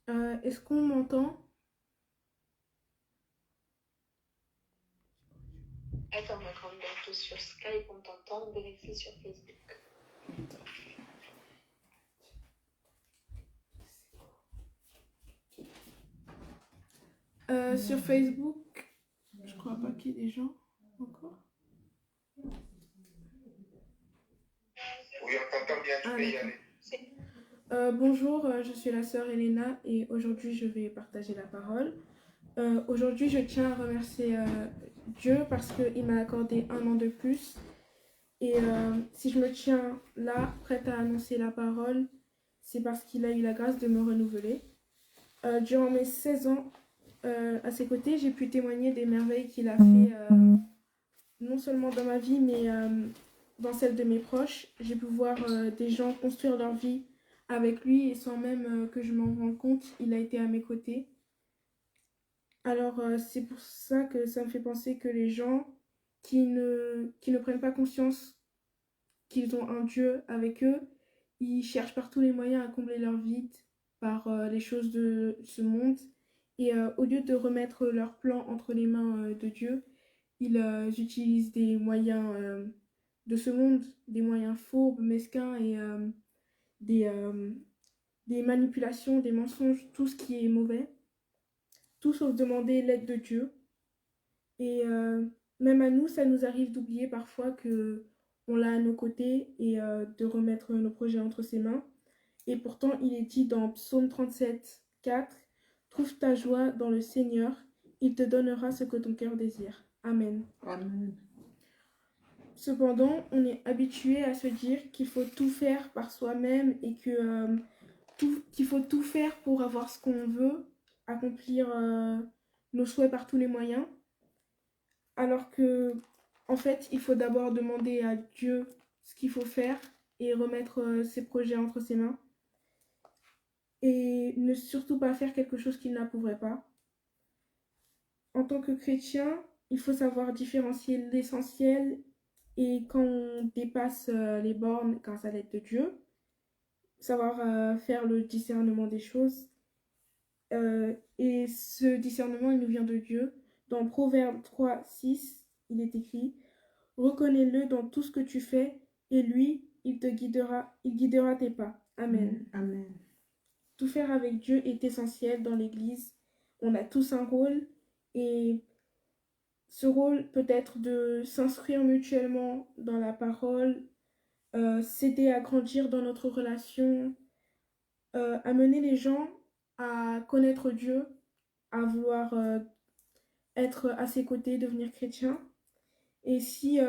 Est-ce qu'on m'entend? Attends, ma grande, donc sur Skype on t'entend, vérifie sur Facebook. Sur Facebook, je crois pas qu'il y ait des gens encore. Oui, on t'entend bien, tu peux y aller. Bonjour, je suis la sœur Elena et aujourd'hui je vais partager la parole. Aujourd'hui je tiens à remercier Dieu parce qu'il m'a accordé un an de plus. Et si je me tiens là, prête à annoncer la parole, c'est parce qu'il a eu la grâce de me renouveler. Durant mes 16 ans à ses côtés, j'ai pu témoigner des merveilles qu'il a fait, non seulement dans ma vie, mais dans celle de mes proches. J'ai pu voir des gens construire leur vie avec lui et sans même que je m'en rende compte, il a été à mes côtés. Alors c'est pour ça que ça me fait penser que les gens qui ne prennent pas conscience qu'ils ont un Dieu avec eux, ils cherchent par tous les moyens à combler leur vide par les choses de ce monde. Et au lieu de remettre leur plan entre les mains de Dieu, ils utilisent des moyens de ce monde, des moyens fourbes, mesquins et des, euh, des manipulations, des mensonges, tout ce qui est mauvais, tout sauf demander l'aide de Dieu. Et même à nous, ça nous arrive d'oublier parfois que on l'a à nos côtés et de remettre nos projets entre ses mains. Et pourtant, il est dit dans Psaume 37, 4, trouve ta joie dans le Seigneur, il te donnera ce que ton cœur désire. Amen. Amen. Cependant, on est habitué à se dire qu'il faut tout faire par soi-même et qu'il faut tout faire pour avoir ce qu'on veut, accomplir nos souhaits par tous les moyens. Alors que, en fait, il faut d'abord demander à Dieu ce qu'il faut faire et remettre ses projets entre ses mains. Et ne surtout pas faire quelque chose qu'il n'approuverait pas. En tant que chrétien, il faut savoir différencier l'essentiel et quand on dépasse les bornes grâce à l'aide de Dieu, savoir faire le discernement des choses. Et ce discernement, il nous vient de Dieu. Dans Proverbe 3, 6, il est écrit reconnais-le dans tout ce que tu fais, et lui, il guidera tes pas. Amen. Amen. Tout faire avec Dieu est essentiel dans l'Église. On a tous un rôle, et ce rôle peut être de s'instruire mutuellement dans la parole, s'aider à grandir dans notre relation, amener les gens à connaître Dieu, à vouloir être à ses côtés, devenir chrétien. Et si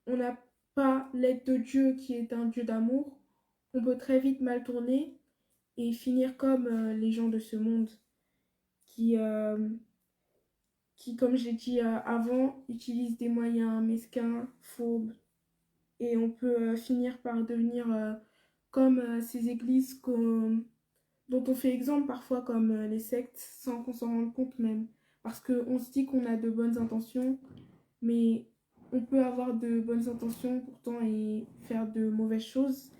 on n'a pas l'aide de Dieu qui est un Dieu d'amour, on peut très vite mal tourner et finir comme les gens de ce monde qui, euh, qui comme j'ai dit avant, utilisent des moyens mesquins, fourbes, et on peut finir par devenir comme ces églises dont on fait exemple parfois comme les sectes sans qu'on s'en rende compte même. Parce qu'on se dit qu'on a de bonnes intentions, mais on peut avoir de bonnes intentions pourtant et faire de mauvaises choses.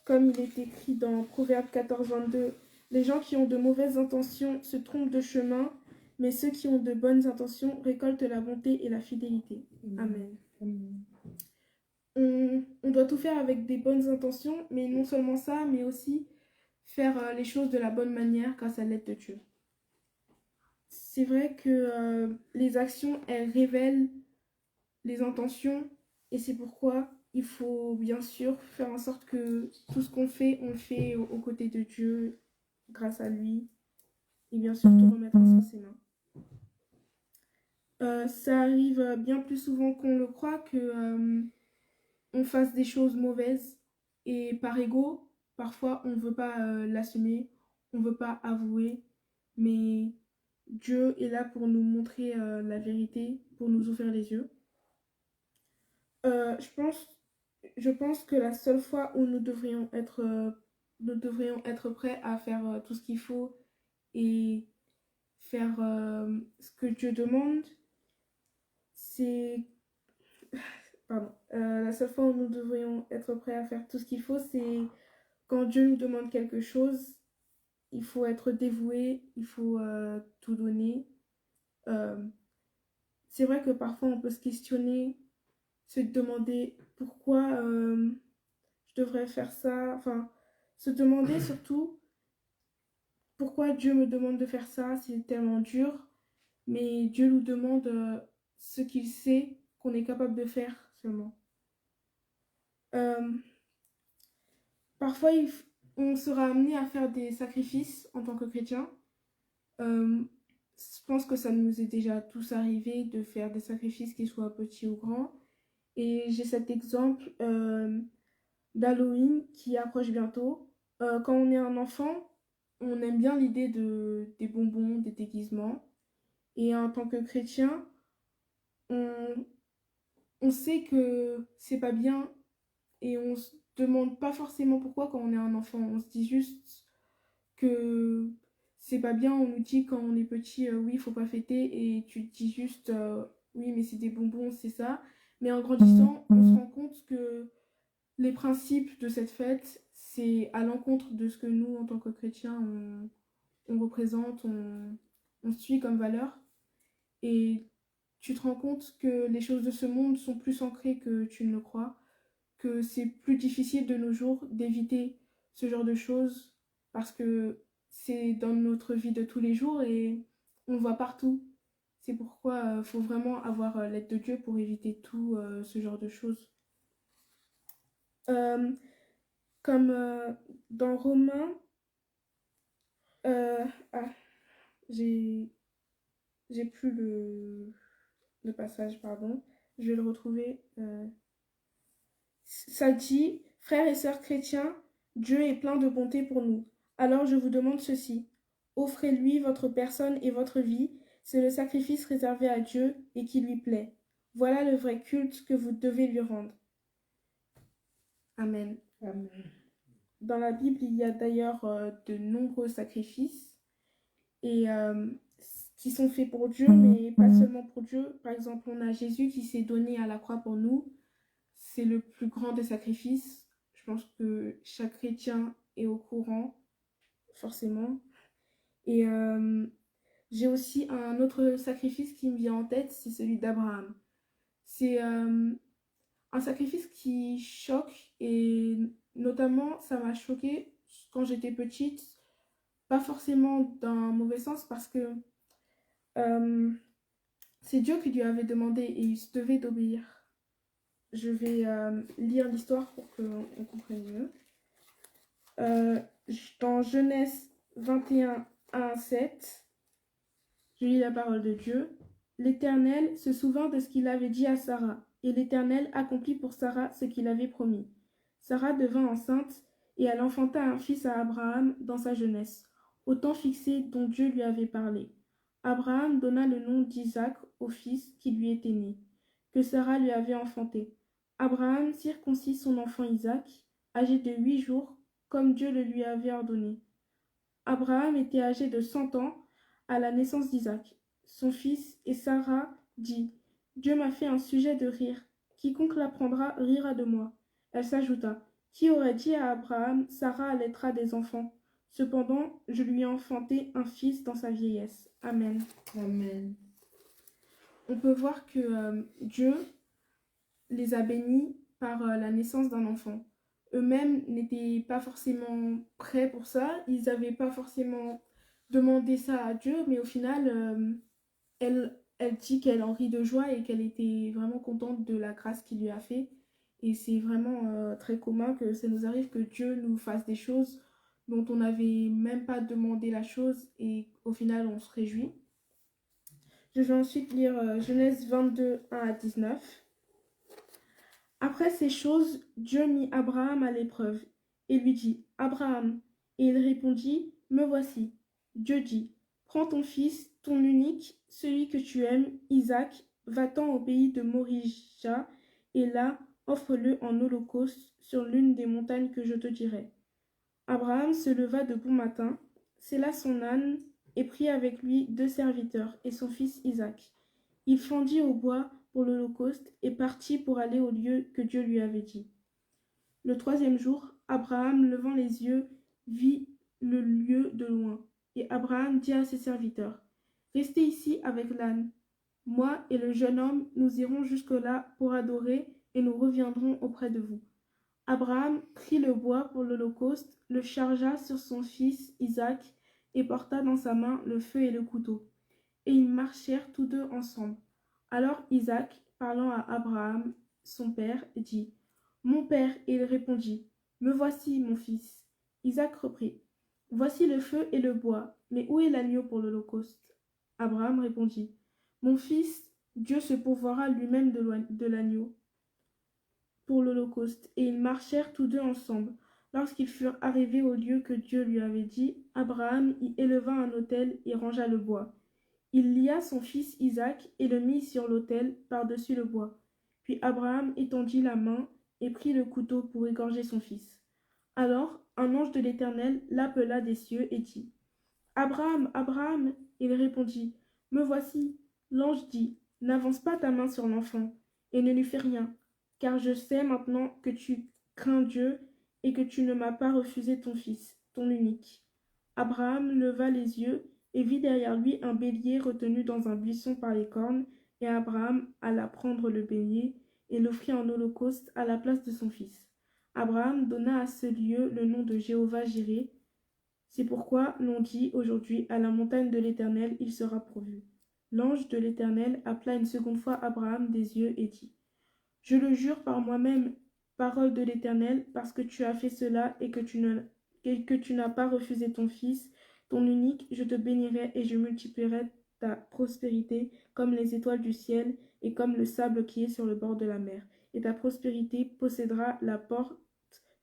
Comme il est écrit dans Proverbe 14, 22, les gens qui ont de mauvaises intentions se trompent de chemin, mais ceux qui ont de bonnes intentions récoltent la bonté et la fidélité. Amen. On doit tout faire avec des bonnes intentions, mais non seulement ça, mais aussi faire les choses de la bonne manière grâce à l'aide de Dieu. C'est vrai que les actions, elles révèlent les intentions, et c'est pourquoi il faut bien sûr faire en sorte que tout ce qu'on fait, on le fait aux côtés de Dieu, grâce à lui, et bien sûr tout remettre entre ses mains. Ça arrive bien plus souvent qu'on le croit que on fasse des choses mauvaises, et par ego, parfois on ne veut pas l'assumer, on ne veut pas avouer, mais Dieu est là pour nous montrer la vérité, pour nous ouvrir les yeux. Euh, je pense, je pense que la seule fois où nous devrions être prêts à faire tout ce qu'il faut et faire ce que Dieu demande, c'est... Pardon. La seule fois où nous devrions être prêts à faire tout ce qu'il faut, c'est quand Dieu nous demande quelque chose il faut être dévoué, il faut tout donner. Euh, c'est vrai que parfois on peut se questionner, se demander pourquoi je devrais faire ça, enfin, se demander surtout pourquoi Dieu me demande de faire ça, c'est tellement dur, mais Dieu nous demande ce qu'il sait qu'on est capable de faire seulement. Euh, Parfois, on sera amené à faire des sacrifices en tant que chrétien. Je pense que ça nous est déjà tous arrivé de faire des sacrifices, qu'ils soient petits ou grands. Et j'ai cet exemple d'Halloween qui approche bientôt. Quand on est un enfant, on aime bien l'idée des bonbons, des déguisements. Et en tant que chrétien, on, on sait que c'est pas bien et on se demande pas forcément pourquoi quand on est un enfant. On se dit juste que c'est pas bien. On nous dit quand on est petit, oui, il faut pas fêter et tu te dis juste, oui, mais c'est des bonbons, c'est ça. Mais en grandissant, on se rend compte que les principes de cette fête, c'est à l'encontre de ce que nous, en tant que chrétiens, on représente, on suit comme valeur. Et tu te rends compte que les choses de ce monde sont plus ancrées que tu ne le crois, que c'est plus difficile de nos jours d'éviter ce genre de choses parce que c'est dans notre vie de tous les jours et on le voit partout. C'est pourquoi il faut vraiment avoir l'aide de Dieu pour éviter tout ce genre de choses. Euh, Comme dans Romains, euh, ah, j'ai j'ai plus le passage, pardon. Je vais le retrouver. Ça dit, frères et sœurs chrétiens, Dieu est plein de bonté pour nous. Alors je vous demande ceci. Offrez-lui votre personne et votre vie. C'est le sacrifice réservé à Dieu et qui lui plaît. Voilà le vrai culte que vous devez lui rendre. Amen. Amen. Dans la Bible, il y a d'ailleurs de nombreux sacrifices et qui sont faits pour Dieu, mais pas seulement pour Dieu. Par exemple, on a Jésus qui s'est donné à la croix pour nous. C'est le plus grand des sacrifices. Je pense que chaque chrétien est au courant, forcément. Et j'ai aussi un autre sacrifice qui me vient en tête, c'est celui d'Abraham. C'est un sacrifice qui choque et notamment ça m'a choquée quand j'étais petite, pas forcément dans un mauvais sens parce que euh, c'est Dieu qui lui avait demandé et il se devait d'obéir. Je vais lire l'histoire pour qu'on comprenne mieux. Dans Genèse 21, 1 7, je lis la parole de Dieu. L'Éternel se souvint de ce qu'il avait dit à Sarah, et l'Éternel accomplit pour Sarah ce qu'il avait promis. Sarah devint enceinte, et elle enfanta un fils à Abraham dans sa jeunesse, au temps fixé dont Dieu lui avait parlé. Abraham donna le nom d'Isaac au fils qui lui était né, que Sarah lui avait enfanté. Abraham circoncit son enfant Isaac, âgé de 8 jours, comme Dieu le lui avait ordonné. Abraham était âgé de 100 ans à la naissance d'Isaac, son fils, et Sarah dit, Dieu m'a fait un sujet de rire. Quiconque l'apprendra rira de moi. Elle s'ajouta, qui aurait dit à Abraham, Sarah allaitera des enfants. Cependant, je lui ai enfanté un fils dans sa vieillesse. Amen. Amen. On peut voir que Dieu les a bénis par la naissance d'un enfant. Eux-mêmes n'étaient pas forcément prêts pour ça, ils n'avaient pas forcément demandé ça à Dieu, mais au final, elle dit qu'elle en rit de joie et qu'elle était vraiment contente de la grâce qu'il lui a fait. Et c'est vraiment très commun que ça nous arrive que Dieu nous fasse des choses dont on n'avait même pas demandé la chose et au final on se réjouit. Je vais ensuite lire Genèse 22, 1 à 19. Après ces choses, Dieu mit Abraham à l'épreuve et lui dit, Abraham. Et il répondit, Me voici. Dieu dit, Prends ton fils, ton unique, celui que tu aimes, Isaac, va-t'en au pays de Morija, et là, offre-le en holocauste sur l'une des montagnes que je te dirai. Abraham se leva de bon matin, sella son âne, et prit avec lui 2 serviteurs et son fils Isaac. Il fendit au bois pour l'holocauste et partit pour aller au lieu que Dieu lui avait dit. Le 3e jour, Abraham, levant les yeux, vit le lieu de loin. Et Abraham dit à ses serviteurs, restez ici avec l'âne. Moi et le jeune homme, nous irons jusque-là pour adorer et nous reviendrons auprès de vous. Abraham prit le bois pour l'holocauste, le chargea sur son fils Isaac et porta dans sa main le feu et le couteau. Et ils marchèrent tous deux ensemble. Alors Isaac, parlant à Abraham, son père, dit, mon père, et il répondit, me voici, mon fils. Isaac reprit, voici le feu et le bois, mais où est l'agneau pour l'holocauste? Abraham répondit, mon fils, Dieu se pourvoira lui-même de l'agneau pour l'holocauste. Et ils marchèrent tous deux ensemble. Lorsqu'ils furent arrivés au lieu que Dieu lui avait dit, Abraham y éleva un autel et rangea le bois. Il lia son fils Isaac et le mit sur l'autel par-dessus le bois. Puis Abraham étendit la main et prit le couteau pour égorger son fils. Alors un ange de l'Éternel l'appela des cieux et dit, Abraham, Abraham, il répondit, me voici. L'ange dit, n'avance pas ta main sur l'enfant et ne lui fais rien, car je sais maintenant que tu crains Dieu et que tu ne m'as pas refusé ton fils, ton unique. Abraham leva les yeux et vit derrière lui un bélier retenu dans un buisson par les cornes, et Abraham alla prendre le bélier et l'offrit en holocauste à la place de son fils. Abraham donna à ce lieu le nom de Jéhovah-Jireh. C'est pourquoi l'on dit aujourd'hui, à la montagne de l'Éternel, il sera pourvu. L'ange de l'Éternel appela une seconde fois Abraham des yeux et dit, je le jure par moi-même, parole de l'Éternel, parce que tu as fait cela et que tu n'as pas refusé ton fils, ton unique, je te bénirai et je multiplierai ta prospérité comme les étoiles du ciel et comme le sable qui est sur le bord de la mer. Et ta prospérité possédera la porte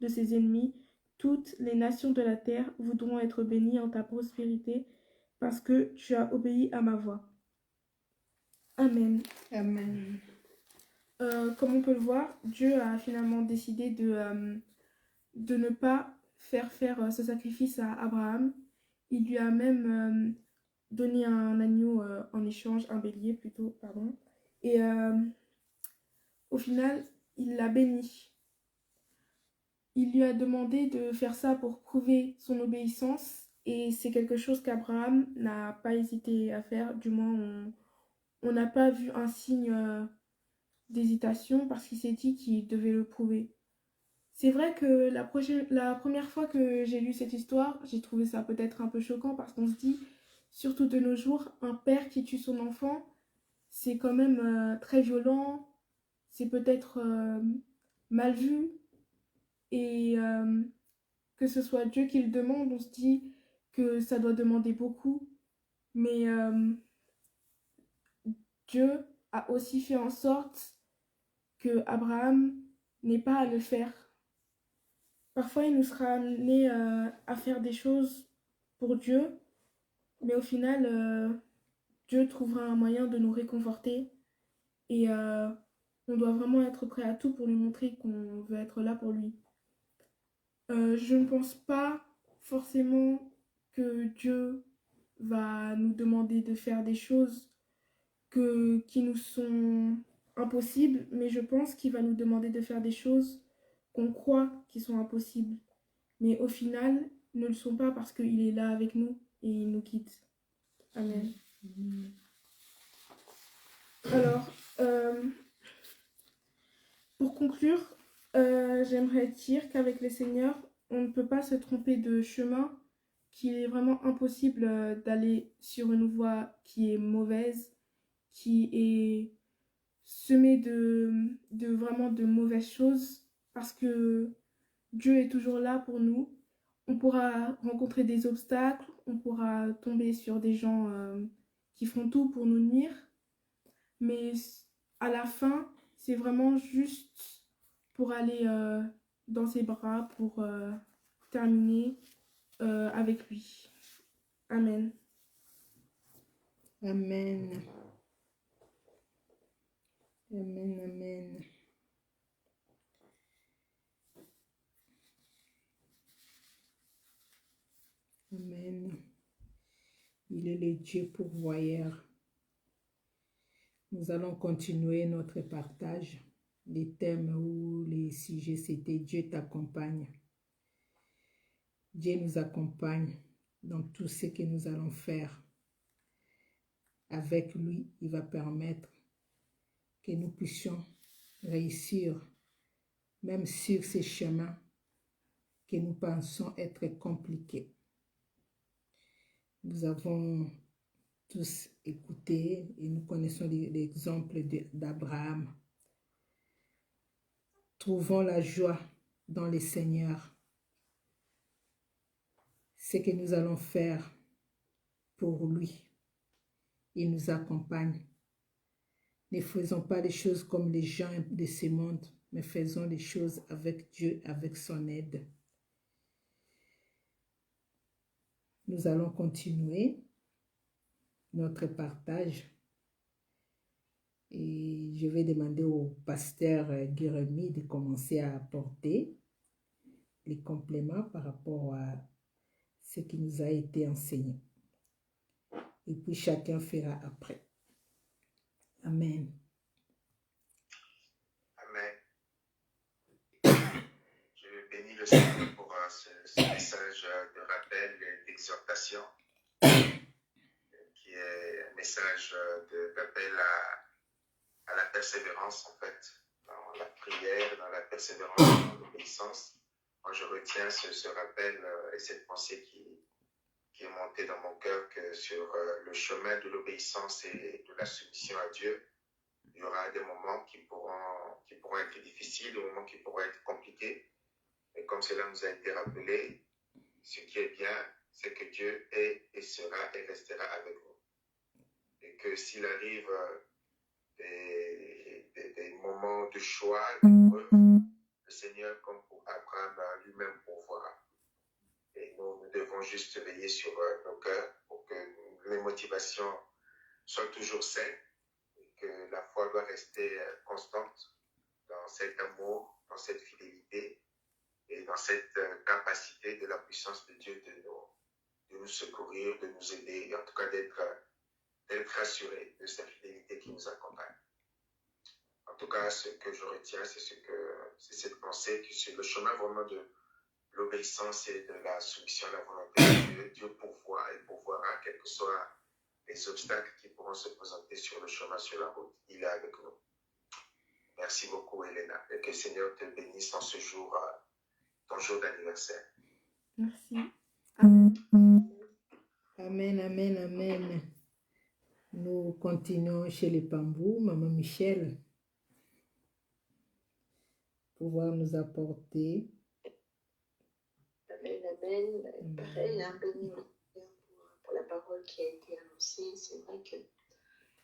de ses ennemis. Toutes les nations de la terre voudront être bénies en ta prospérité parce que tu as obéi à ma voix. Amen. Amen. Comme on peut le voir, Dieu a finalement décidé de ne pas faire ce sacrifice à Abraham. Il lui a même donné un agneau en échange, un bélier plutôt, pardon. Et au final, il l'a béni. Il lui a demandé de faire ça pour prouver son obéissance et c'est quelque chose qu'Abraham n'a pas hésité à faire. Du moins, on n'a pas vu un signe d'hésitation parce qu'il s'est dit qu'il devait le prouver. C'est vrai que la première fois que j'ai lu cette histoire, j'ai trouvé ça peut-être un peu choquant parce qu'on se dit, surtout de nos jours, un père qui tue son enfant, c'est quand même très violent, c'est peut-être mal vu, et que ce soit Dieu qui le demande, on se dit que ça doit demander beaucoup, mais Dieu a aussi fait en sorte que Abraham n'ait pas à le faire. Parfois, il nous sera amené à faire des choses pour Dieu, mais au final, Dieu trouvera un moyen de nous réconforter et on doit vraiment être prêt à tout pour lui montrer qu'on veut être là pour lui. Je ne pense pas forcément que Dieu va nous demander de faire des choses qui nous sont impossibles, mais je pense qu'il va nous demander de faire des choses qu'on croit qui sont impossibles, mais au final ne le sont pas parce qu'il est là avec nous et il nous quitte. Amen. Alors, pour conclure, j'aimerais dire qu'avec le Seigneur, on ne peut pas se tromper de chemin, qu'il est vraiment impossible d'aller sur une voie qui est mauvaise, qui est semée de vraiment de mauvaises choses, parce que Dieu est toujours là pour nous. On pourra rencontrer des obstacles, on pourra tomber sur des gens qui font tout pour nous nuire, mais à la fin, c'est vraiment juste pour aller dans ses bras, pour terminer avec lui. Amen. Amen. Amen, amen. Amen. Il est le Dieu pourvoyeur. Nous allons continuer notre partage. Les thèmes ou les sujets, c'était Dieu t'accompagne. Dieu nous accompagne dans tout ce que nous allons faire. Avec lui, il va permettre que nous puissions réussir, même sur ces chemins que nous pensons être compliqués. Nous avons tous écouté et nous connaissons l'exemple d'Abraham. Trouvons la joie dans le Seigneur. Ce que nous allons faire pour lui, il nous accompagne. Ne faisons pas les choses comme les gens de ce monde, mais faisons les choses avec Dieu, avec son aide. Nous allons continuer notre partage et je vais demander au pasteur Guérémy de commencer à apporter les compléments par rapport à ce qui nous a été enseigné. Et puis chacun fera après. Amen. Amen. Je bénis le Seigneur pour ce message de rappel et d'exhortation, qui est un message d'appel à la persévérance, en fait, dans la prière, dans la persévérance, dans l'obéissance. Moi, je retiens ce rappel et cette pensée qui est montée dans mon cœur, que sur le chemin de l'obéissance et de la soumission à Dieu, il y aura des moments qui pourront être difficiles, des moments qui pourront être compliqués. Et comme cela nous a été rappelé, ce qui est bien, c'est que Dieu est et sera et restera avec nous. Et que s'il arrive des moments de choix, d'épreuve, le Seigneur, comme pour Abraham, lui-même pourvoira. Et nous devons juste veiller sur nos cœurs pour que les motivations soient toujours saines, que la foi doit rester constante dans cet amour, dans cette fidélité et dans cette capacité de la puissance de Dieu de nous secourir, de nous aider, et en tout cas d'être rassuré de sa fidélité qui nous accompagne. En tout cas, ce que je retiens, c'est cette pensée que sur le chemin vraiment de l'obéissance et de la soumission à la volonté de Dieu, Dieu pourvoira, quels que soient les obstacles qui pourront se présenter sur le chemin, sur la route. Il est avec nous. Merci beaucoup, Elena, et que le Seigneur te bénisse en ce jour, ton jour d'anniversaire. Merci. Amen, amen, amen. Nous continuons chez les Pambous, Maman Michel, pouvoir nous apporter. Amen, amen. Pareil, béni pour la parole qui a été annoncée. C'est vrai que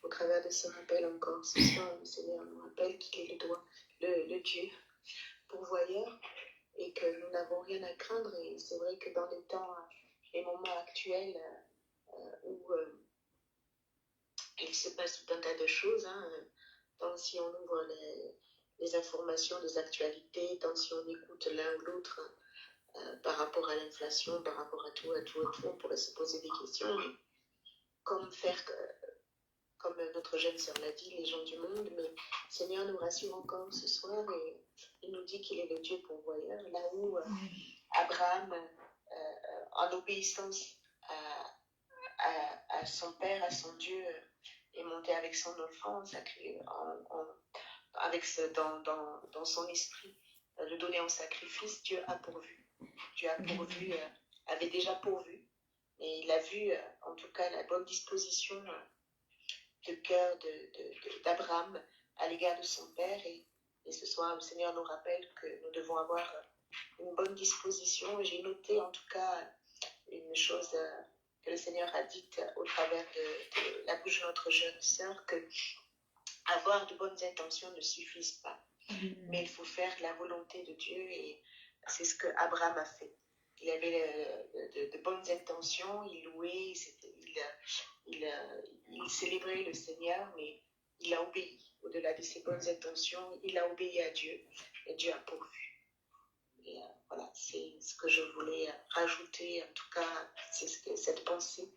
au travers de ce rappel encore ce soir, le Seigneur nous rappelle qu'il est le Dieu pourvoyeur et que nous n'avons rien à craindre. Et c'est vrai que dans les moments actuels où il se passe tout un tas de choses, tant si on ouvre les informations, les actualités, tant si on écoute l'un ou l'autre par rapport à l'inflation, par rapport à tout, on pourrait se poser des questions. Mais comme faire comme notre jeune sœur l'a dit, les gens du monde, mais le Seigneur nous rassure encore ce soir et il nous dit qu'il est le Dieu pourvoyeur, là où Abraham, en obéissance à son père, à son Dieu, est monté avec son enfant, dans son esprit, le donner en sacrifice. Dieu a pourvu. Dieu a pourvu, avait déjà pourvu, et il a vu en tout cas la bonne disposition de cœur d'Abraham à l'égard de son père. Et ce soir, le Seigneur nous rappelle que nous devons avoir une bonne disposition. J'ai noté en tout cas une chose que le Seigneur a dite au travers de la bouche de notre jeune sœur, que avoir de bonnes intentions ne suffisent pas, mais il faut faire la volonté de Dieu, et c'est ce que Abraham a fait. Il avait de bonnes intentions, il louait, il célébrait le Seigneur, mais il a obéi. Au-delà de ses bonnes intentions, il a obéi à Dieu, et Dieu a pourvu. Et voilà, c'est ce que je voulais rajouter, en tout cas, c'est cette pensée.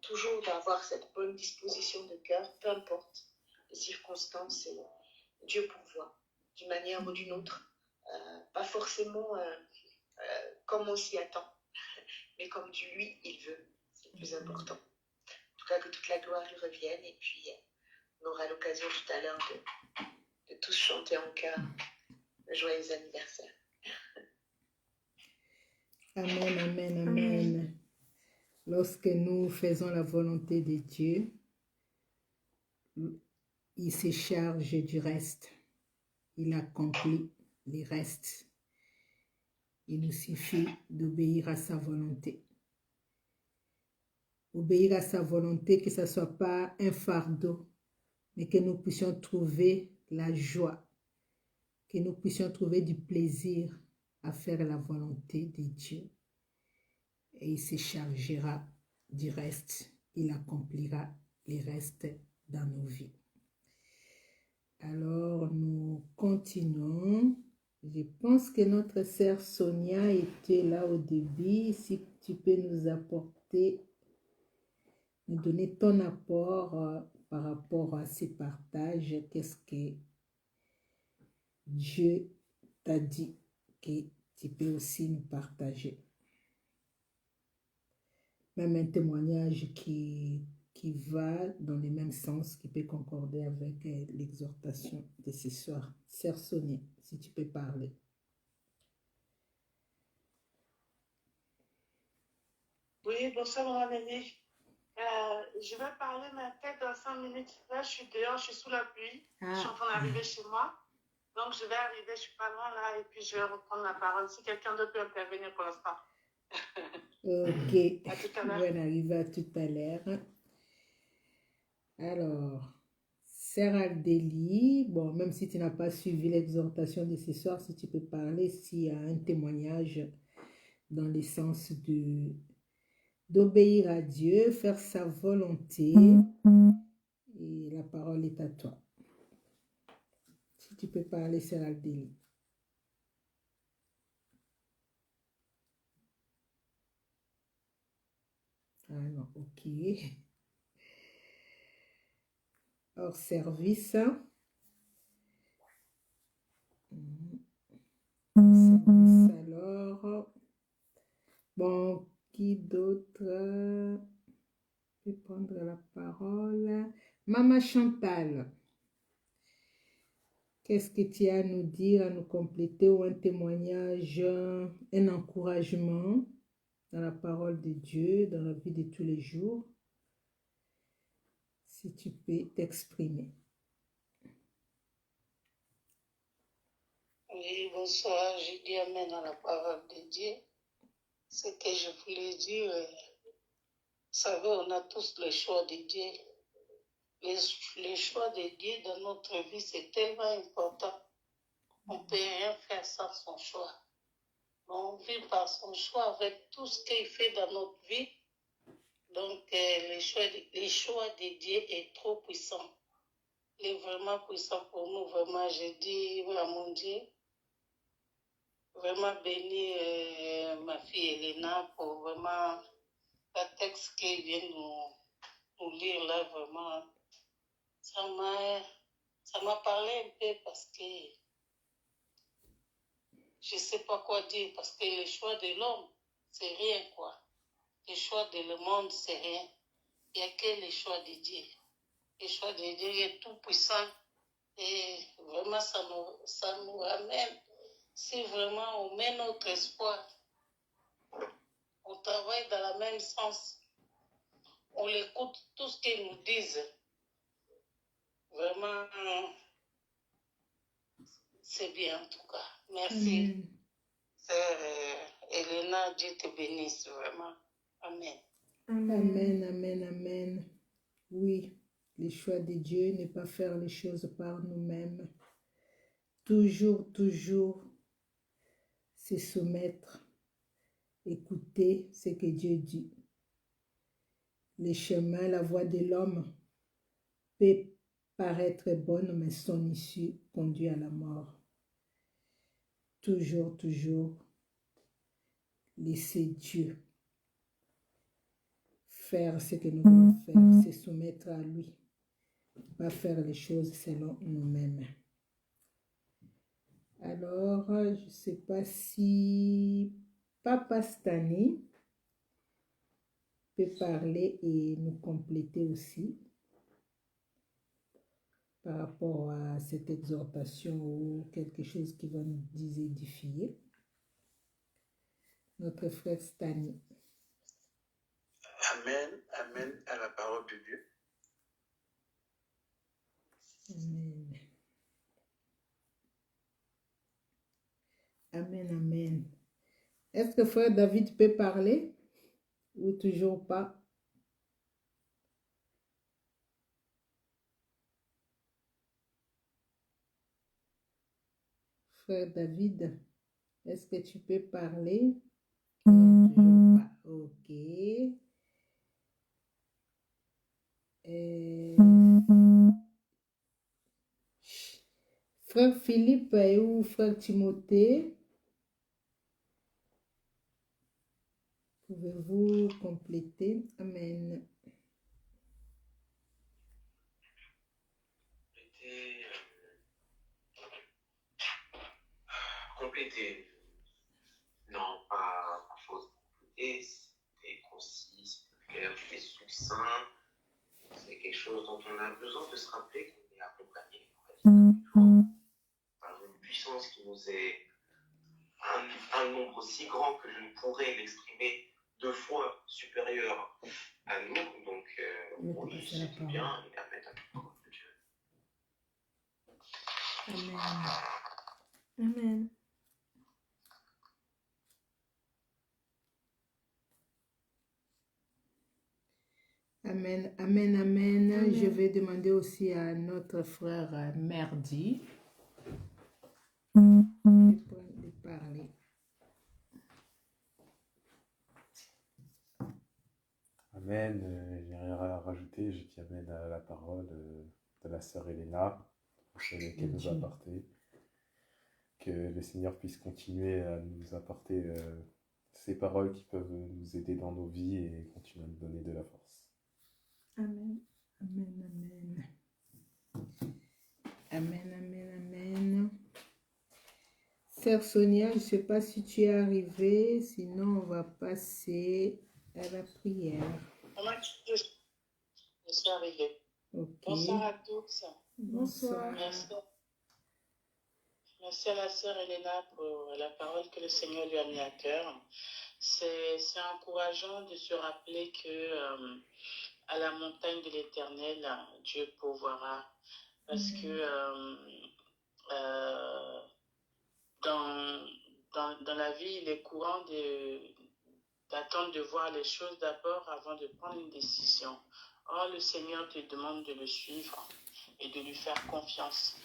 Toujours d'avoir cette bonne disposition de cœur, peu importe les circonstances, et Dieu pourvoit d'une manière ou d'une autre. Pas forcément comme on s'y attend, mais comme lui, il veut. C'est le plus important. En tout cas, que toute la gloire lui revienne. Et puis, on aura l'occasion tout à l'heure de tous chanter en chœur le joyeux anniversaire. Amen, amen, amen. Lorsque nous faisons la volonté de Dieu, il se charge du reste. Il accomplit les restes. Il nous suffit d'obéir à sa volonté. Obéir à sa volonté, que ce ne soit pas un fardeau, mais que nous puissions trouver la joie, que nous puissions trouver du plaisir à faire la volonté de Dieu. Et il se chargera du reste. Il accomplira les restes dans nos vies. Alors, nous continuons. Je pense que notre sœur Sonia était là au début. Si tu peux nous apporter, nous donner ton apport par rapport à ces partages. Qu'est-ce que Dieu t'a dit que tu peux aussi nous partager? Même un témoignage qui va dans le même sens, qui peut concorder avec l'exhortation de ce soir. Sœur Sonia, si tu peux parler. Oui, bonsoir, mon ami. Je vais parler, mais peut-être dans 5 minutes. Là, je suis dehors, je suis sous la pluie. Je suis en train d'arriver chez moi. Donc, je vais arriver, je ne suis pas loin là, et puis je vais reprendre la parole. Si quelqu'un d'autre peut intervenir pour l'instant. Ok, à tout à l'heure. Bonne arrivée à tout à l'heure. Alors, Sœur Aldélie, bon, même si tu n'as pas suivi l'exhortation de ce soir, si tu peux parler, s'il y a un témoignage dans le sens d'obéir à Dieu, faire sa volonté, et la parole est à toi. Si tu peux parler, Sœur Aldélie. Ah non, ok. Hors service. Service alors. Bon, qui d'autre peut prendre la parole? Maman Chantal, qu'est-ce que tu as à nous dire, à nous compléter, ou un témoignage, un encouragement dans la parole de Dieu, dans la vie de tous les jours? Si tu peux t'exprimer. Oui, bonsoir. Je dis amen à la parole de Dieu. Ce que je voulais dire, vous savez, on a tous le choix de Dieu. Le choix de Dieu dans notre vie, c'est tellement important. On ne peut rien faire sans son choix. On vit par son choix avec tout ce qu'il fait dans notre vie. Donc, le choix de Dieu est trop puissant. Il est vraiment puissant pour nous. Vraiment, je dis à mon Dieu, vraiment béni ma fille Elena pour vraiment le texte qu'elle vient nous lire là. Vraiment, ça m'a parlé un peu parce que je ne sais pas quoi dire. Parce que le choix de l'homme, c'est rien quoi. Le choix de le monde, c'est rien. Il n'y a que le choix de Dieu. Le choix de Dieu est tout puissant. Et vraiment, ça nous ramène. Si vraiment on met notre espoir, on travaille dans le même sens, on écoute tout ce qu'ils nous disent. Vraiment, c'est bien en tout cas. Merci. Sœur Elena, Dieu te bénisse vraiment. Amen. Amen, amen, amen. Oui, le choix de Dieu n'est pas faire les choses par nous-mêmes. Toujours se soumettre, écouter ce que Dieu dit. Les chemins, la voie de l'homme peut paraître bonne, mais son issue conduit à la mort. Toujours laisser Dieu faire ce que nous voulons faire, se soumettre à lui, pas faire les choses selon nous-mêmes. Alors, je ne sais pas si Papa Stani peut parler et nous compléter aussi par rapport à cette exhortation ou quelque chose qui va nous édifier. Notre frère Stani. Amen, amen à la parole de Dieu. Amen. Amen, amen. Est-ce que frère David peut parler ou toujours pas? Frère David, est-ce que tu peux parler? Non, toujours pas. Ok. Frère Philippe ou frère Timothée, pouvez-vous compléter? Amen. Compléter. Non, pas grand-chose à compléter. C'était concis, c'était clair, c'était succinct. C'est quelque chose dont on a besoin de se rappeler qu'on est accompagné par une puissance qui nous est un nombre aussi grand que je ne pourrais l'exprimer 2 fois supérieur à nous. Donc, oui, c'est bien et à mettre à la parole de Dieu. Amen. Amen. Amen, amen, amen. Amen. Je vais demander aussi à notre frère Merdi de parler. Amen. J'ai rien à rajouter. Je t'y amène à la parole de la sœur Elena, qu'elle nous a apporté. Que le Seigneur puisse continuer à nous apporter ces paroles qui peuvent nous aider dans nos vies et continuer à nous donner de la force. Amen. Amen, amen. Amen, amen, amen. Sœur Sonia, je ne sais pas si tu es arrivée, sinon on va passer à la prière. Je suis arrivée. Okay. Bonsoir à tous. Bonsoir. Merci à la sœur Elena pour la parole que le Seigneur lui a mis à cœur. C'est encourageant de se rappeler que à la montagne de l'Éternel, Dieu pourvoira. Parce que dans la vie, il est courant d'attendre de voir les choses d'abord avant de prendre une décision. Or, le Seigneur te demande de le suivre et de lui faire confiance.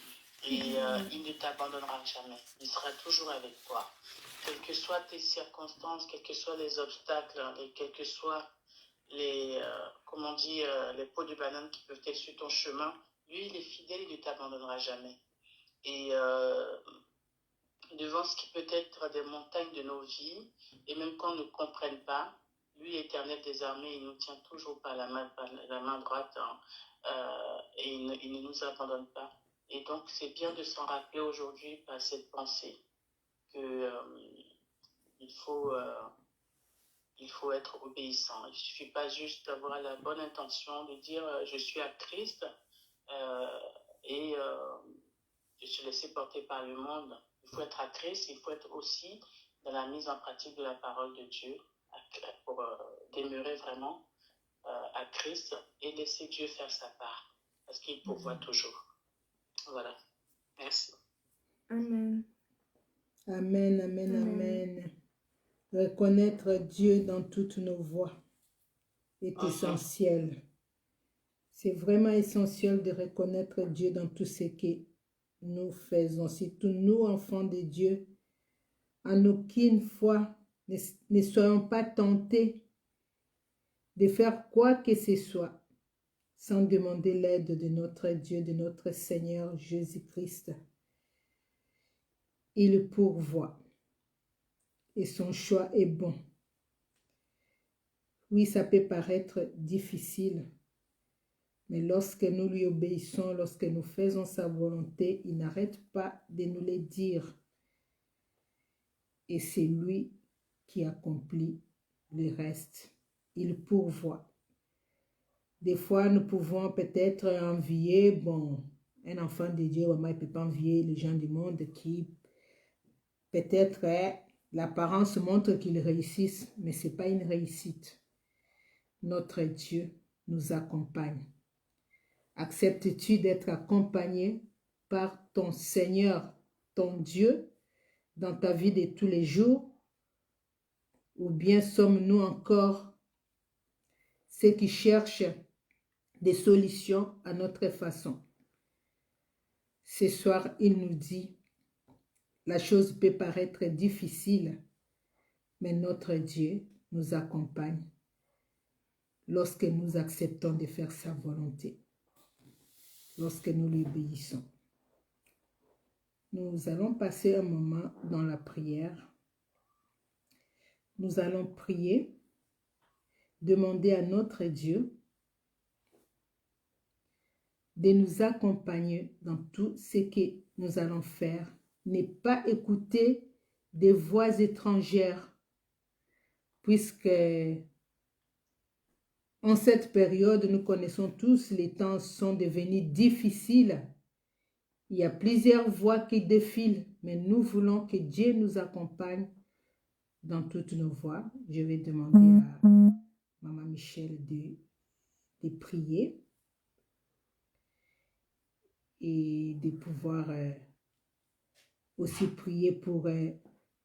Et il ne t'abandonnera jamais. Il sera toujours avec toi. Quelles que soient tes circonstances, quels que soient les obstacles, et quels que soient les pots de banane qui peuvent être sur ton chemin, lui, il est fidèle, il ne t'abandonnera jamais. Et devant ce qui peut être des montagnes de nos vies, et même quand on ne comprenne pas, lui, Éternel des armées, il nous tient toujours par la main droite, et il ne nous abandonne pas. Et donc, c'est bien de s'en rappeler aujourd'hui par cette pensée que il faut être obéissant. Il ne suffit pas juste d'avoir la bonne intention de dire je suis à Christ et de se laisser porter par le monde. Il faut être à Christ, il faut être aussi dans la mise en pratique de la parole de Dieu pour demeurer vraiment à Christ et laisser Dieu faire sa part parce qu'il pourvoit toujours. Voilà. Merci. Amen. Amen, amen, amen. Reconnaître Dieu dans toutes nos voies est essentiel. C'est vraiment essentiel de reconnaître Dieu dans tout ce que nous faisons. Surtout nous, enfants de Dieu, en aucune fois, ne soyons pas tentés de faire quoi que ce soit sans demander l'aide de notre Dieu, de notre Seigneur Jésus-Christ. Il pourvoit et son choix est bon. Oui, ça peut paraître difficile, mais lorsque nous lui obéissons, lorsque nous faisons sa volonté, il n'arrête pas de nous le dire. Et c'est lui qui accomplit le reste. Il pourvoit. Des fois, nous pouvons peut-être envier, bon, un enfant de Dieu, vraiment, il ne peut pas envier les gens du monde qui, peut-être, l'apparence montre qu'ils réussissent, mais ce n'est pas une réussite. Notre Dieu nous accompagne. Acceptes-tu d'être accompagné par ton Seigneur, ton Dieu, dans ta vie de tous les jours? Ou bien sommes-nous encore ceux qui cherchent des solutions à notre façon? Ce soir, il nous dit, la chose peut paraître difficile, mais notre Dieu nous accompagne lorsque nous acceptons de faire sa volonté, lorsque nous lui obéissons. Nous allons passer un moment dans la prière. Nous allons prier, demander à notre Dieu de nous accompagner dans tout ce que nous allons faire. Ne pas écouter des voix étrangères, puisque en cette période, nous connaissons tous, les temps sont devenus difficiles. Il y a plusieurs voix qui défilent, mais nous voulons que Dieu nous accompagne dans toutes nos voies. Je vais demander à Maman Michel de prier et de pouvoir aussi prier pour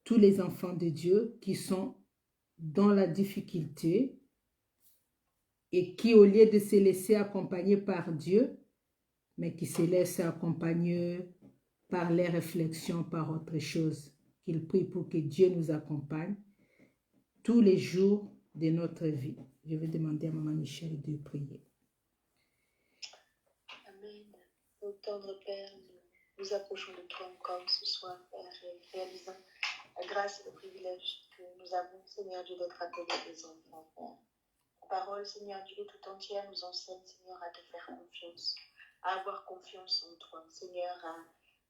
tous les enfants de Dieu qui sont dans la difficulté et qui, au lieu de se laisser accompagner par Dieu, mais qui se laissent accompagner par les réflexions, par autre chose, qu'ils prient pour que Dieu nous accompagne tous les jours de notre vie. Je vais demander à Maman Michel de prier. Amen. Ô tendre Père, nous approchons de toi encore ce soir, Père, réalisant la grâce et le privilège que nous avons, Seigneur Dieu, d'être appelés des enfants, Père. Ta parole, Seigneur Dieu, tout entière nous enseigne, Seigneur, à te faire confiance, à avoir confiance en toi, Seigneur, à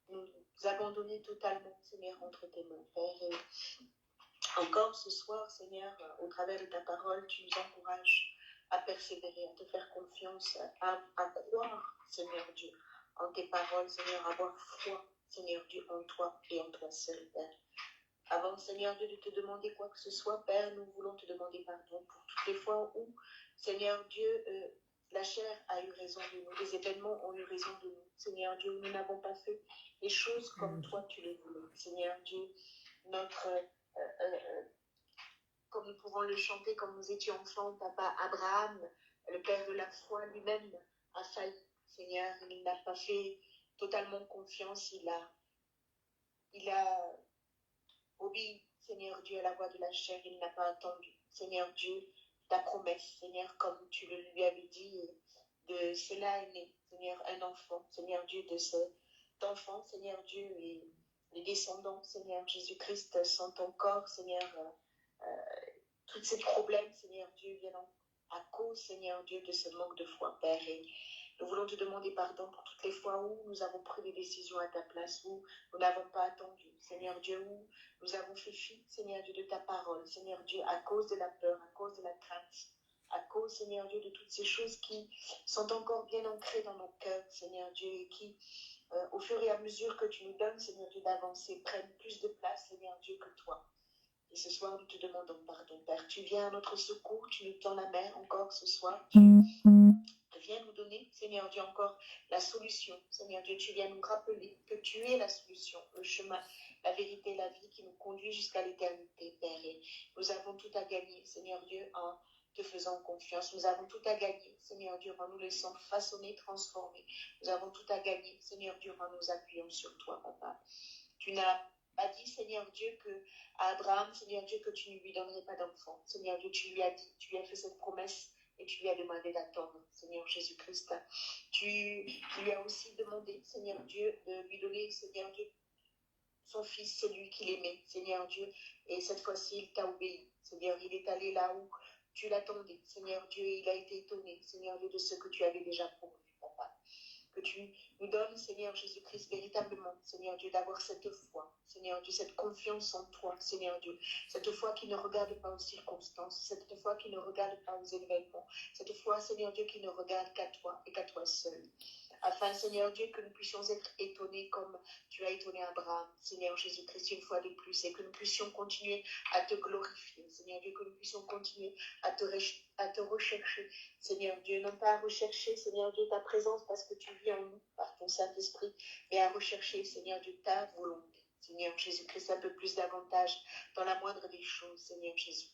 nous abandonner totalement, Seigneur, entre tes mains, Père. Et encore ce soir, Seigneur, au travers de ta parole, tu nous encourages à persévérer, à te faire confiance, à croire, Seigneur Dieu, en tes paroles, Seigneur, à avoir foi, Seigneur Dieu, en toi et en toi seul, Père. Avant, Seigneur Dieu, de te demander quoi que ce soit, Père, nous voulons te demander pardon pour toutes les fois où, Seigneur Dieu, la chair a eu raison de nous, les événements ont eu raison de nous. Seigneur Dieu, nous n'avons pas fait les choses comme toi tu les voulais. Seigneur Dieu, comme nous pouvons le chanter quand nous étions enfants, Papa Abraham, le père de la foi lui-même, a failli. Seigneur, il n'a pas fait totalement confiance, il a obéi, Seigneur Dieu, à la voix de la chair, il n'a pas attendu. Seigneur Dieu, ta promesse, Seigneur, comme tu le lui avais dit, de cela est né, Seigneur, un enfant, Seigneur Dieu, de cet enfant, Seigneur Dieu, et les descendants, Seigneur Jésus-Christ, sont encore, Seigneur, tous ces problèmes, Seigneur Dieu, viennent à cause, Seigneur Dieu, de ce manque de foi, Père. Et nous voulons te demander pardon pour toutes les fois où nous avons pris des décisions à ta place, où nous n'avons pas attendu, Seigneur Dieu, où nous avons fait fi, Seigneur Dieu, de ta parole, Seigneur Dieu, à cause de la peur, à cause de la crainte, à cause, Seigneur Dieu, de toutes ces choses qui sont encore bien ancrées dans nos cœurs, Seigneur Dieu, et qui, au fur et à mesure que tu nous donnes, Seigneur Dieu, d'avancer, prennent plus de place, Seigneur Dieu, que toi. Et ce soir, nous te demandons pardon, Père. Tu viens à notre secours, tu nous tends la main encore ce soir. Tu viens nous donner, Seigneur Dieu, encore la solution. Seigneur Dieu, tu viens nous rappeler que tu es la solution, le chemin, la vérité, la vie qui nous conduit jusqu'à l'éternité, Père. Et nous avons tout à gagner, Seigneur Dieu, en te faisant confiance. Nous avons tout à gagner, Seigneur Dieu, en nous laissant façonner, transformer. Nous avons tout à gagner, Seigneur Dieu, en nous appuyant sur toi, Papa. Tu n'as pas dit, Seigneur Dieu, à Abraham, Seigneur Dieu, que tu ne lui donnerais pas d'enfant. Seigneur Dieu, tu lui as dit, tu lui as fait cette promesse et tu lui as demandé d'attendre, Seigneur Jésus-Christ. Tu lui as aussi demandé, Seigneur Dieu, de lui donner, Seigneur Dieu, son fils, celui qu'il aimait, Seigneur Dieu. Et cette fois-ci, il t'a obéi. Seigneur, il est allé là où tu l'attendais. Seigneur Dieu, il a été étonné, Seigneur Dieu, de ce que tu avais déjà promis, Papa. que tu nous donnes, Seigneur Jésus-Christ, véritablement, Seigneur Dieu, d'avoir cette foi, Seigneur Dieu, cette confiance en toi, Seigneur Dieu, cette foi qui ne regarde pas aux circonstances, cette foi qui ne regarde pas aux événements, cette foi, Seigneur Dieu, qui ne regarde qu'à toi et qu'à toi seul. Afin, Seigneur Dieu, que nous puissions être étonnés comme tu as étonné Abraham, Seigneur Jésus-Christ, une fois de plus, et que nous puissions continuer à te glorifier, Seigneur Dieu, que nous puissions continuer à te rechercher, Seigneur Dieu, non pas à rechercher, Seigneur Dieu, ta présence parce que tu vis en nous par ton Saint-Esprit, mais à rechercher, Seigneur Dieu, ta volonté, Seigneur Jésus-Christ, un peu plus davantage dans la moindre des choses, Seigneur Jésus.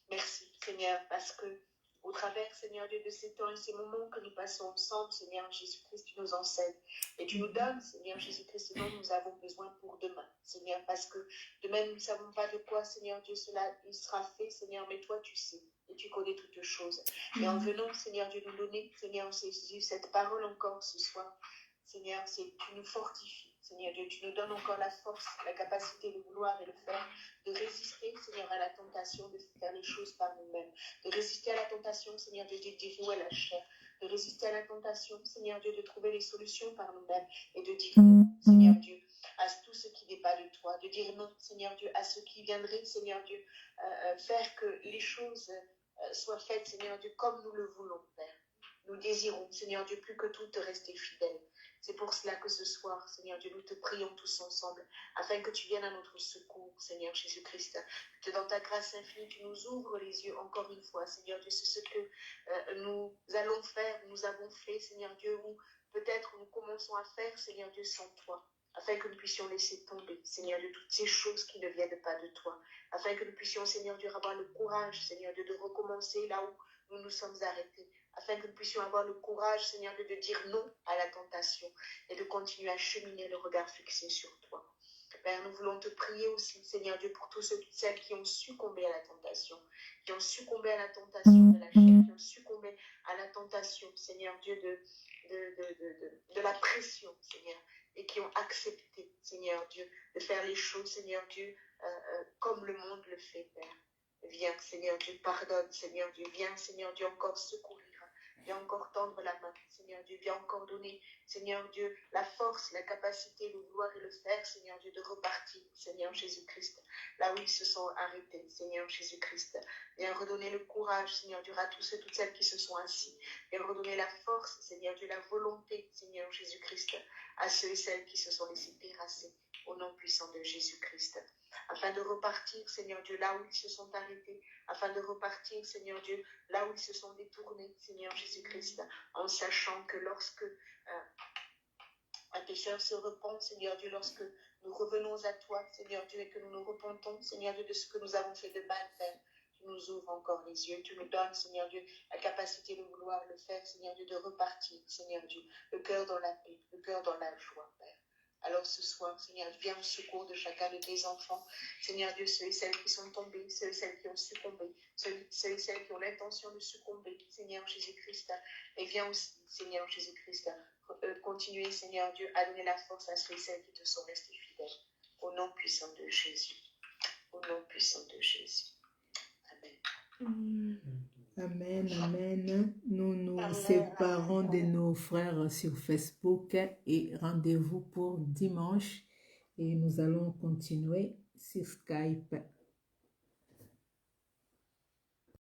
Merci, Seigneur, parce que au travers, Seigneur Dieu, de ces temps et ces moments que nous passons ensemble, Seigneur Jésus-Christ, tu nous enseignes et tu nous donnes, Seigneur Jésus-Christ, ce dont nous avons besoin pour demain, Seigneur, parce que demain, nous ne savons pas de quoi, Seigneur Dieu, cela il sera fait, Seigneur, mais toi, tu sais et tu connais toutes choses. Et en venant, Seigneur Dieu, nous donner, Seigneur Jésus, cette parole encore ce soir, Seigneur, tu nous fortifies. Seigneur Dieu, tu nous donnes encore la force, la capacité de vouloir et de faire, de résister, Seigneur, à la tentation de faire les choses par nous-mêmes, de résister à la tentation, Seigneur Dieu, de dévouer la chair, de résister à la tentation, Seigneur Dieu, de trouver les solutions par nous-mêmes et de dire non, Seigneur Dieu, à tout ce qui n'est pas de toi, de dire non, Seigneur Dieu, à ce qui viendrait, Seigneur Dieu, faire que les choses soient faites, Seigneur Dieu, comme nous le voulons, Père. Nous désirons, Seigneur Dieu, plus que tout te rester fidèle. C'est pour cela que ce soir, Seigneur Dieu, nous te prions tous ensemble, afin que tu viennes à notre secours, Seigneur Jésus-Christ. Que dans ta grâce infinie, tu nous ouvres les yeux encore une fois, Seigneur Dieu. C'est ce que nous allons faire, nous avons fait, Seigneur Dieu, ou peut-être nous commençons à faire, Seigneur Dieu, sans toi. Afin que nous puissions laisser tomber, Seigneur Dieu, toutes ces choses qui ne viennent pas de toi. Afin que nous puissions, Seigneur Dieu, avoir le courage, Seigneur Dieu, de recommencer là où nous nous sommes arrêtés. Afin que nous puissions avoir le courage, Seigneur Dieu, de dire non à la tentation et de continuer à cheminer le regard fixé sur toi. Père, nous voulons te prier aussi, Seigneur Dieu, pour tous ceux et celles qui ont succombé à la tentation, qui ont succombé à la tentation de la chair, qui ont succombé à la tentation, Seigneur Dieu, de la pression, Seigneur, et qui ont accepté, Seigneur Dieu, de faire les choses, Seigneur Dieu, comme le monde le fait, Père. Viens, Seigneur Dieu, pardonne, Seigneur Dieu, viens, Seigneur Dieu, encore secourir. Viens encore tendre la main, Seigneur Dieu. Viens encore donner, Seigneur Dieu, la force, la capacité, le vouloir et le faire, Seigneur Dieu, de repartir, Seigneur Jésus-Christ, là où ils se sont arrêtés, Seigneur Jésus-Christ. Viens redonner le courage, Seigneur Dieu, à tous ceux et toutes celles qui se sont assis. Viens redonner la force, Seigneur Dieu, la volonté, Seigneur Jésus-Christ, à ceux et celles qui se sont laissés terrasser, au nom puissant de Jésus-Christ. Afin de repartir, Seigneur Dieu, là où ils se sont arrêtés, afin de repartir, Seigneur Dieu, là où ils se sont détournés, Seigneur Jésus-Christ, en sachant que lorsque un pécheur se repent, Seigneur Dieu, lorsque nous revenons à toi, Seigneur Dieu, et que nous nous repentons, Seigneur Dieu, de ce que nous avons fait de mal, Père, tu nous ouvres encore les yeux, tu nous donnes, Seigneur Dieu, la capacité de vouloir le faire, Seigneur Dieu, de repartir, Seigneur Dieu, le cœur dans la paix, le cœur dans la joie, Père. Alors ce soir, Seigneur, viens au secours de chacun de tes enfants. Seigneur Dieu, ceux et celles qui sont tombés, ceux et celles qui ont succombé, ceux et celles qui ont l'intention de succomber, Seigneur Jésus-Christ. Et viens aussi, Seigneur Jésus-Christ, continuer, Seigneur Dieu, à donner la force à ceux et celles qui te sont restés fidèles. Au nom puissant de Jésus. Au nom puissant de Jésus. Amen. Amen, amen. Nous nous séparons de nos frères sur Facebook et rendez-vous pour dimanche. Et nous allons continuer sur Skype.